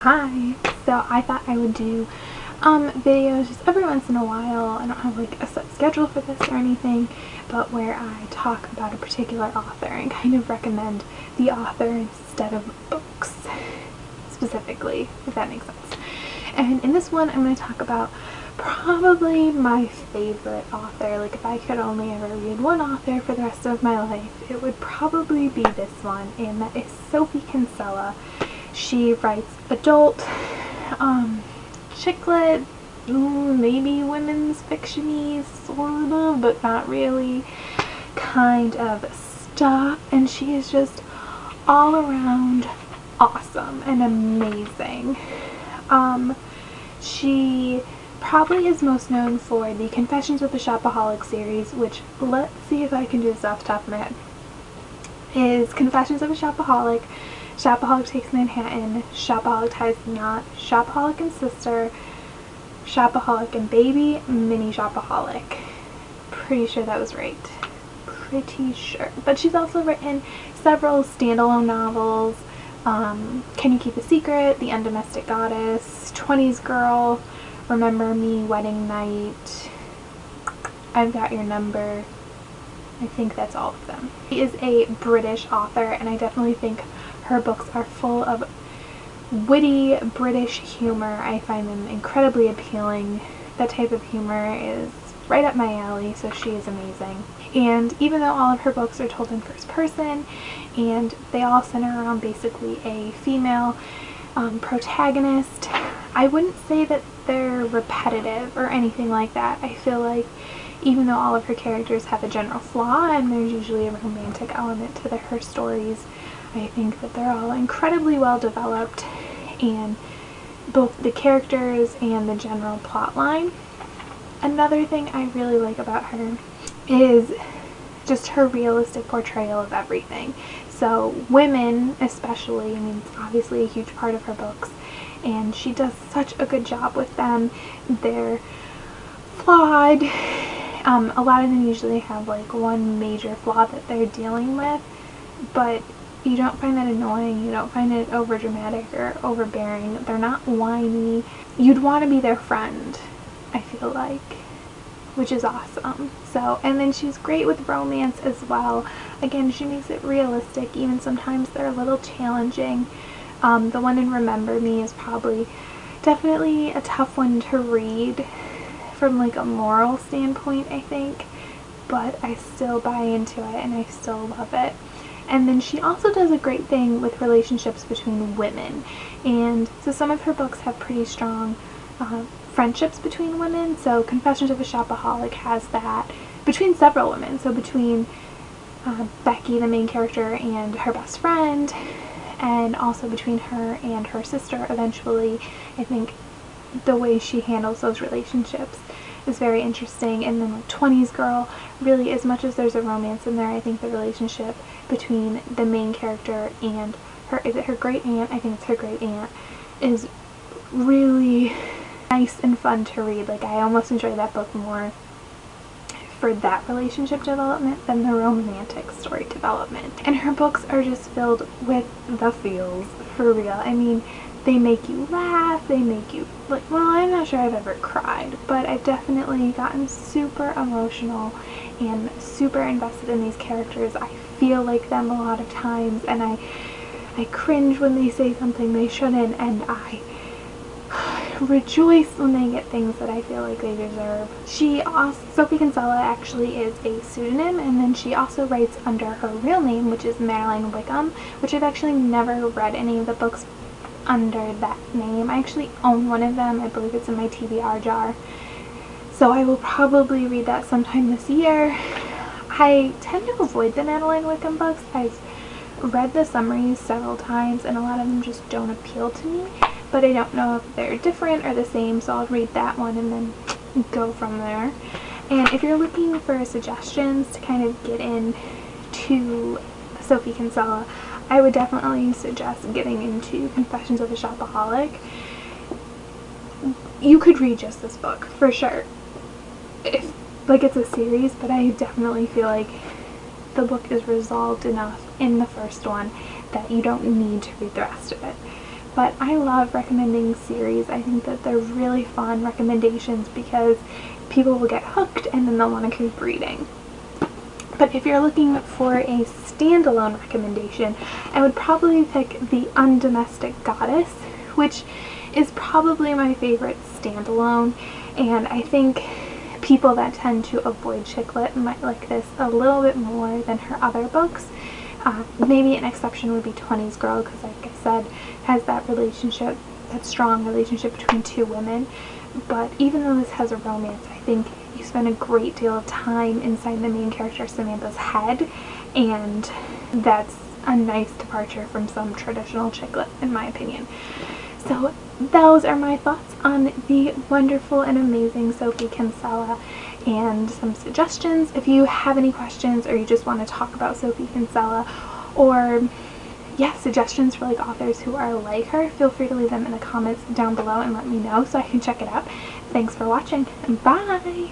Hi! So I thought I would do videos just every once in a while. I don't have like a set schedule for this or anything, but where I talk about a particular author and kind of recommend the author instead of books specifically, if that makes sense. And in this one I'm going to talk about probably my favorite author. Like, if I could only ever read one author for the rest of my life, it would probably be this one, and that is Sophie Kinsella. She writes adult, chick lit, maybe women's fiction-y, sort of, but not really, kind of stuff, and she is just all around awesome and amazing. She probably is most known for the Confessions of a Shopaholic series, which, let's see if I can do this off the top of my head, is Confessions of a Shopaholic, Shopaholic Takes Manhattan, Shopaholic Ties the Knot, Shopaholic and Sister, Shopaholic and Baby, Mini Shopaholic. Pretty sure that was right. Pretty sure. But she's also written several standalone novels. Can You Keep a Secret, The Undomestic Goddess, 20s Girl, Remember Me, Wedding Night, I've Got Your Number. I think that's all of them. She is a British author, and I definitely think her books are full of witty British humor. I find them incredibly appealing. That type of humor is right up my alley, so she is amazing. And even though all of her books are told in first person, and they all center around basically a female protagonist, I wouldn't say that they're repetitive or anything like that. I feel like even though all of her characters have a general flaw and there's usually a romantic element to her stories, I think that they're all incredibly well developed, and both the characters and the general plot line. Another thing I really like about her is just her realistic portrayal of everything. So women especially, I mean, it's obviously a huge part of her books, and she does such a good job with them. They're flawed. A lot of them usually have like one major flaw that they're dealing with, but you don't find that annoying, you don't find it over dramatic or overbearing. They're not whiny. You'd want to be their friend, I feel like, which is awesome. So, and then she's great with romance as well. Again, she makes it realistic, even sometimes they're a little challenging. The one in Remember Me is probably definitely a tough one to read from like a moral standpoint, I think, but I still buy into it and I still love it. And then she also does a great thing with relationships between women, and so some of her books have pretty strong friendships between women. So Confessions of a Shopaholic has that between several women, so between Becky, the main character, and her best friend, and also between her and her sister eventually. I think the way she handles those relationships is very interesting. And then like 20s Girl, really, as much as there's a romance in there, I think the relationship between the main character and her, is it her great aunt? I think it's her great aunt, is really nice and fun to read. Like, I almost enjoy that book more for that relationship development than the romantic story development. And her books are just filled with the feels, for real. I mean, they make you laugh, they make you, like, well, I'm not sure I've ever cried, but I've definitely gotten super emotional and super invested in these characters. I feel like them a lot of times, and I cringe when they say something they shouldn't, and I rejoice when they get things that I feel like they deserve. Sophie Kinsella actually is a pseudonym, and then she also writes under her real name, which is Marilyn Wickham, which I've actually never read any of the books under that name. I actually own one of them. I believe it's in my TBR jar, so I will probably read that sometime this year. I tend to avoid the Marilyn Wickham books. I've read the summaries several times and a lot of them just don't appeal to me, but I don't know if they're different or the same, so I'll read that one and then go from there. And if you're looking for suggestions to kind of get into Sophie Kinsella, I would definitely suggest getting into Confessions of a Shopaholic. You could read just this book, for sure. If, like, it's a series, but I definitely feel like the book is resolved enough in the first one that you don't need to read the rest of it. but I love recommending series. I think that they're really fun recommendations because people will get hooked and then they'll want to keep reading. But if you're looking for a standalone recommendation, I would probably pick The Undomestic Goddess, which is probably my favorite standalone, and I think people that tend to avoid chick lit might like this a little bit more than her other books. Maybe an exception would be 20s Girl, because like I said, has that relationship, that strong relationship between two women. But even though this has a romance, I think you spend a great deal of time inside the main character Samantha's head, and that's a nice departure from some traditional chick lit, in my opinion. So those are my thoughts on the wonderful and amazing Sophie Kinsella, and some suggestions. If you have any questions or you just want to talk about Sophie Kinsella, or suggestions for like authors who are like her, feel free to leave them in the comments down below and let me know so I can check it out. Thanks for watching, and bye!